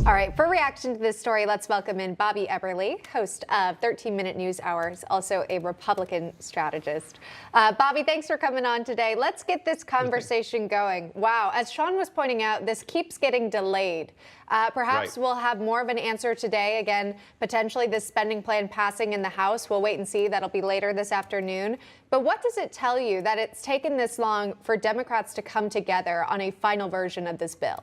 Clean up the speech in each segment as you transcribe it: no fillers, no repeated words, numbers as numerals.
All right, for reaction to this story, let's welcome in Bobby Eberle, host of 13-Minute News Hours, also a Republican strategist. Bobby, thanks for coming on today. Let's get this conversation going. Wow, as Sean was pointing out, this keeps getting delayed. Perhaps we'll have more of an answer today. Again, potentially this spending plan passing in the House. We'll wait and see. That'll be later this afternoon. But what does it tell you that it's taken this long for Democrats to come together on a final version of this bill?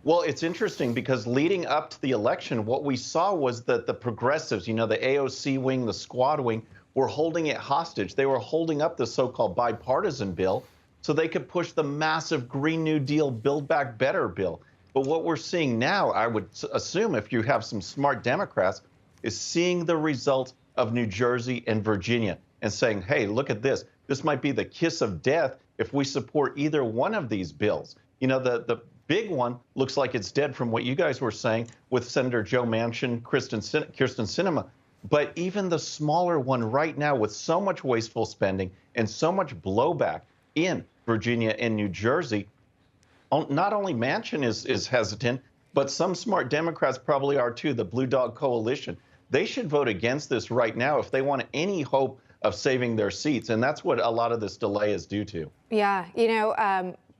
Well, it's interesting because leading up to the election, what we saw was that the progressives, the AOC wing, the squad wing, were holding it hostage. They were holding up the so-called bipartisan bill so they could push the massive Green New Deal Build Back Better bill. But what we're seeing now, I would assume if you have some smart Democrats, is seeing the result of New Jersey and Virginia and saying, hey, look at this. This might be the kiss of death if we support either one of these bills. The big one looks like it's dead from what you guys were saying with Senator Joe Manchin, Kyrsten Sinema. But even the smaller one right now with so much wasteful spending and so much blowback in Virginia and New Jersey, not only Manchin is hesitant, but some smart Democrats probably are too, the Blue Dog Coalition. They should vote against this right now if they want any hope of saving their seats. And that's what a lot of this delay is due to. Yeah,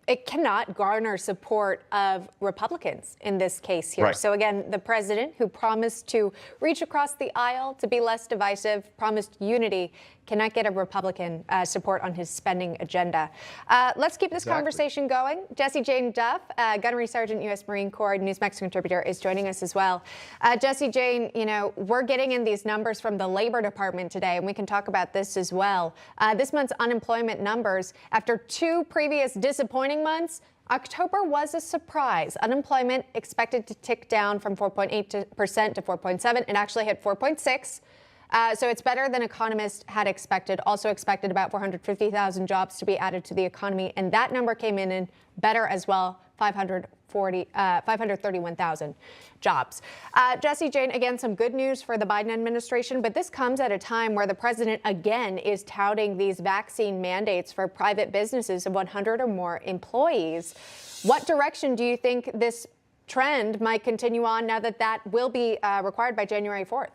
it cannot garner support of Republicans in this case here. Right. So again, the president, who promised to reach across the aisle to be less divisive, promised unity, cannot get a Republican support on his spending agenda. Let's keep this conversation going. Jessie Jane Duff, Gunnery Sergeant, U.S. Marine Corps, Newsmax contributor, is joining us as well. Jessie Jane, we're getting in these numbers from the Labor Department today, and we can talk about this as well. This month's unemployment numbers, after two previous disappointing months, October was a surprise. Unemployment expected to tick down from 4.8% to 4.7%. It actually hit 4.6%. So it's better than economists had expected. Also expected about 450,000 jobs to be added to the economy. And that number came in better as well, 531,000 jobs. Jessie Jane, again, some good news for the Biden administration, but this comes at a time where the president again is touting these vaccine mandates for private businesses of 100 or more employees. What direction do you think this trend might continue on now that that will be required by January 4th?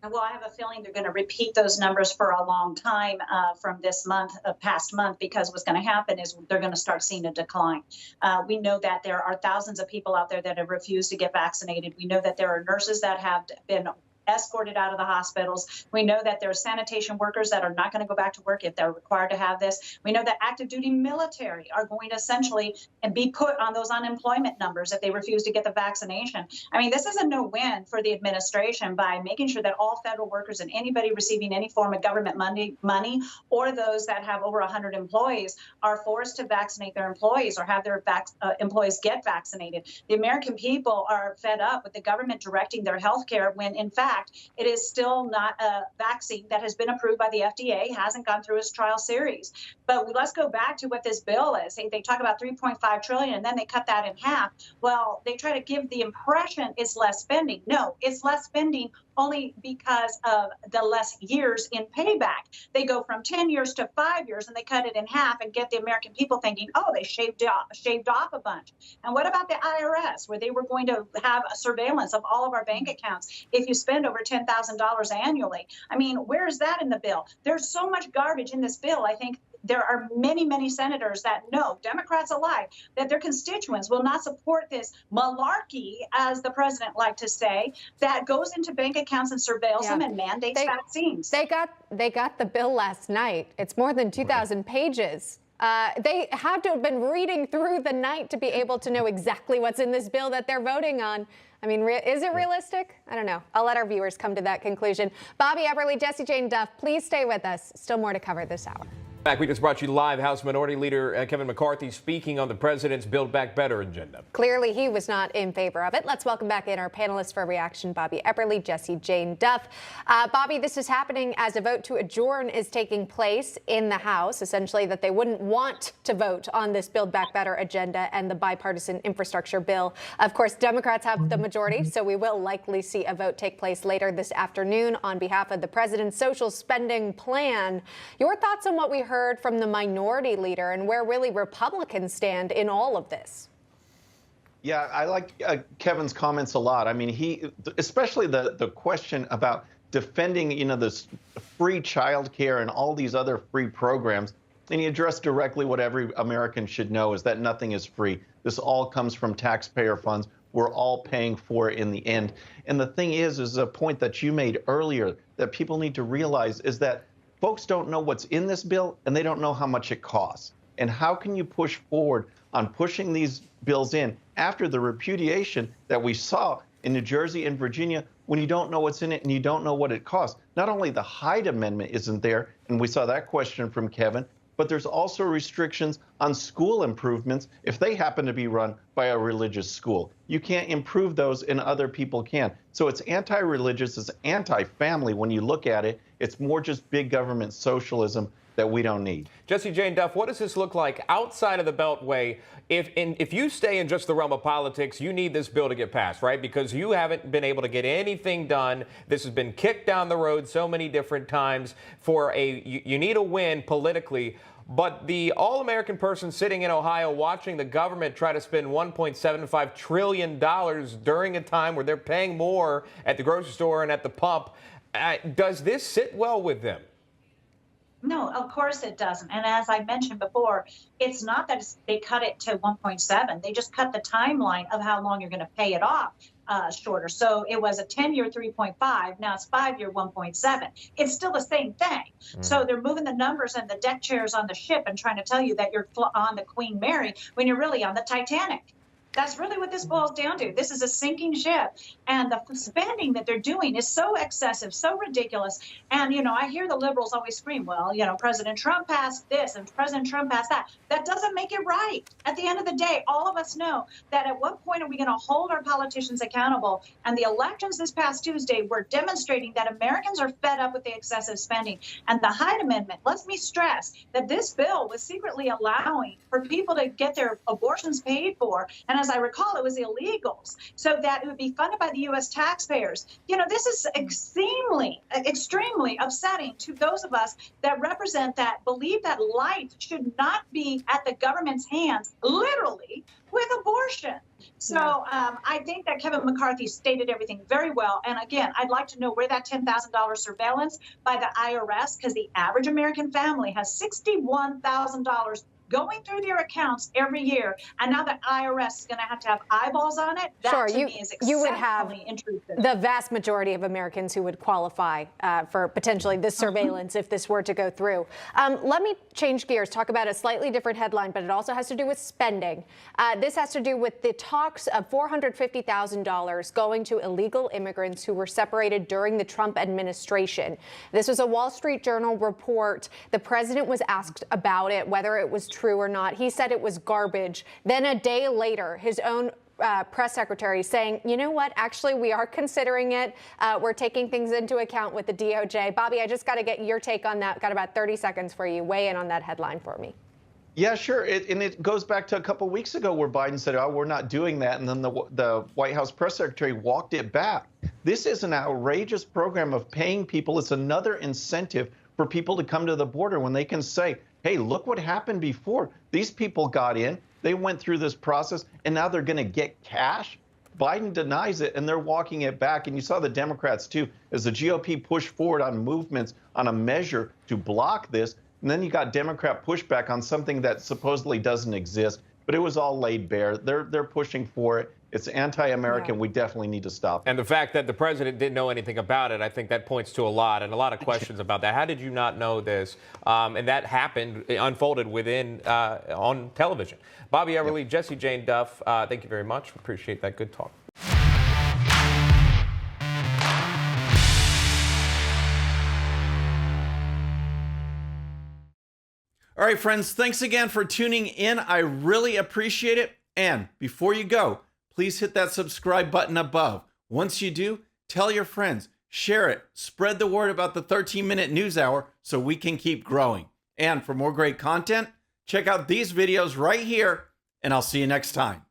Well, I have a feeling they're going to repeat those numbers for a long time from this month, past month, because what's going to happen is they're going to start seeing a decline. We know that there are thousands of people out there that have refused to get vaccinated. We know that there are nurses that have been escorted out of the hospitals. We know that there are sanitation workers that are not going to go back to work if they're required to have this. We know that active duty military are going to essentially be put on those unemployment numbers if they refuse to get the vaccination. I mean, this is a no-win for the administration by making sure that all federal workers and anybody receiving any form of government money or those that have over 100 employees are forced to vaccinate their employees or have their employees get vaccinated. The American people are fed up with the government directing their health care when, in fact, it is still not a vaccine that has been approved by the FDA, hasn't gone through its trial series. But let's go back to what this bill is. They talk about $3.5 trillion and then they cut that in half. Well, they try to give the impression it's less spending. No, it's less spending only because of the less years in payback. They go from 10 years to 5 years and they cut it in half and get the American people thinking, oh, they shaved off a bunch. And what about the IRS, where they were going to have a surveillance of all of our bank accounts if you spend over $10,000 annually? I mean, where is that in the bill? There's so much garbage in this bill. I think there are many, many senators that know, Democrats alike, that their constituents will not support this malarkey, as the president liked to say, that goes into bank accounts and surveils them and mandates vaccines. They got the bill last night. It's more than 2,000 pages. They had to have been reading through the night to be able to know exactly what's in this bill that they're voting on. I mean, is it realistic? I don't know. I'll let our viewers come to that conclusion. Bobby Eberle, Jessie Jane Duff, please stay with us. Still more to cover this hour. Back, we just brought you live. House Minority Leader Kevin McCarthy speaking on the president's Build Back Better agenda. Clearly, he was not in favor of it. Let's welcome back in our panelists for reaction, Bobby Eberle, Jessie Jane Duff. Bobby, this is happening as a vote to adjourn is taking place in the House, essentially that they wouldn't want to vote on this Build Back Better agenda and the bipartisan infrastructure bill. Of course, Democrats have the majority, so we will likely see a vote take place later this afternoon on behalf of the president's social spending plan. Your thoughts on what we heard from the minority leader and where really Republicans stand in all of this? Yeah, I like Kevin's comments a lot. I mean, especially the question about defending, this free childcare and all these other free programs. And he addressed directly what every American should know is that nothing is free. This all comes from taxpayer funds. We're all paying for it in the end. And the thing is a point that you made earlier that people need to realize is that folks don't know what's in this bill and they don't know how much it costs. And how can you push forward on pushing these bills in after the repudiation that we saw in New Jersey and Virginia when you don't know what's in it and you don't know what it costs? Not only the Hyde Amendment isn't there, and we saw that question from Kevin, but there's also restrictions on school improvements if they happen to be run by a religious school. You can't improve those and other people can. So it's anti-religious, it's anti-family when you look at it. It's more just big government socialism that we don't need. Jesse Jane Duff, what does this look like outside of the Beltway? If you stay in just the realm of politics, you need this bill to get passed, right? Because you haven't been able to get anything done. This has been kicked down the road so many different times. You need a win politically. But the all-American person sitting in Ohio watching the government try to spend $1.75 trillion during a time where they're paying more at the grocery store and at the pump, does this sit well with them? No, of course it doesn't. And as I mentioned before, it's not that they cut it to 1.7. They just cut the timeline of how long you're going to pay it off shorter. So it was a 10-year 3.5. Now it's 5-year 1.7. It's still the same thing. So they're moving the numbers and the deck chairs on the ship and trying to tell you that you're on the Queen Mary when you're really on the Titanic. That's really what this boils down to. This is a sinking ship. And the spending that they're doing is so excessive, so ridiculous. And, I hear the liberals always scream, well, President Trump passed this and President Trump passed that. That doesn't make it right. At the end of the day, all of us know that at what point are we going to hold our politicians accountable? And the elections this past Tuesday were demonstrating that Americans are fed up with the excessive spending. And the Hyde Amendment lets me stress that this bill was secretly allowing for people to get their abortions paid for. And as I recall, it was illegals, so that it would be funded by the U.S. taxpayers. This is extremely upsetting to those of us that represent that, believe that life should not be at the government's hands, literally, with abortion. So I think that Kevin McCarthy stated everything very well. And again, I'd like to know where that $10,000 surveillance by the IRS, because the average American family has $61,000 going through their accounts every year, and now the IRS is going to have eyeballs on it. That to me is you would have intrusive. The vast majority of Americans who would qualify for potentially this surveillance if this were to go through. Let me change gears, talk about a slightly different headline, but it also has to do with spending. This has to do with the talks of $450,000 going to illegal immigrants who were separated during the Trump administration. This was a Wall Street Journal report. The president was asked about it, whether it was true or not. He said it was garbage. Then a day later, his own press secretary saying, you know what, actually, we are considering it. We're taking things into account with the DOJ. Bobby, I just got to get your take on that. Got about 30 seconds for you. Weigh in on that headline for me. Yeah, sure. And it goes back to a couple weeks ago where Biden said, oh, we're not doing that. And then the White House press secretary walked it back. This is an outrageous program of paying people. It's another incentive for people to come to the border when they can say, hey, look what happened before. These people got in, they went through this process, and now they're going to get cash. Biden denies it, and they're walking it back. And you saw the Democrats, too, as the GOP pushed forward on movements on a measure to block this. And then you got Democrat pushback on something that supposedly doesn't exist. But it was all laid bare. They're pushing for it. It's anti-American. Yeah. We definitely need to stop it. And the fact that the president didn't know anything about it, I think that points to a lot of questions about that. How did you not know this? And that happened, unfolded within on television. Bobby Eberle, yep. Jesse Jane Duff, thank you very much. Appreciate that. Good talk. All right, friends, thanks again for tuning in. I really appreciate it. And before you go, please hit that subscribe button above. Once you do, tell your friends, share it, spread the word about the 13-minute news hour so we can keep growing. And for more great content, check out these videos right here, and I'll see you next time.